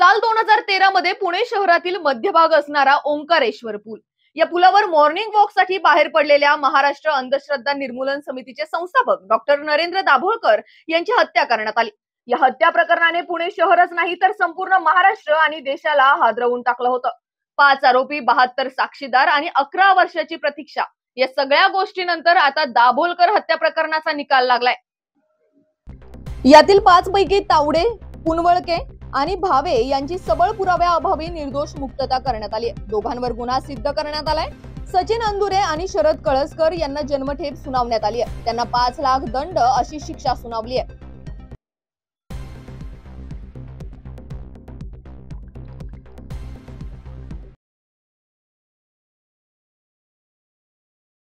साल 2013 मध्ये पुणे शहरातील मध्यभाग असणारा ओंकारेश्वर पूल, या पुलावर मॉर्निंग वॉक साठी बाहेर पडलेल्या महाराष्ट्र अंधश्रद्धा निर्मूलन समितीचे संस्थापक डॉक्टर नरेंद्र दाभोळकर यांची हत्या करण्यात आली। या हत्या प्रकरणाने पुणे शहरच नाही तर संपूर्ण महाराष्ट्र आणि देशाला हादरवून टाकलं होतं। 5 आरोपी, 72 साक्षीदार आणि 11 वर्षाची प्रतीक्षा, या सगळ्या गोष्टीनंतर आता दाभोळकर हत्या प्रकरणाचा निकाल लागलाय। यातील 5 पैकी तावडे, पुनवळके आणि भावे यांची सबळ पुराव्याअभावी निर्दोष मुक्तता करण्यात आली आहे। दोघांवर गुन्हा सिद्ध करण्यात आलाय। सचिन अंदुरे आणि शरद कळसकर यांना जन्मठेप सुनावण्यात आली आहे। त्यांना 5 लाख दंड अशी शिक्षा सुनावली आहे।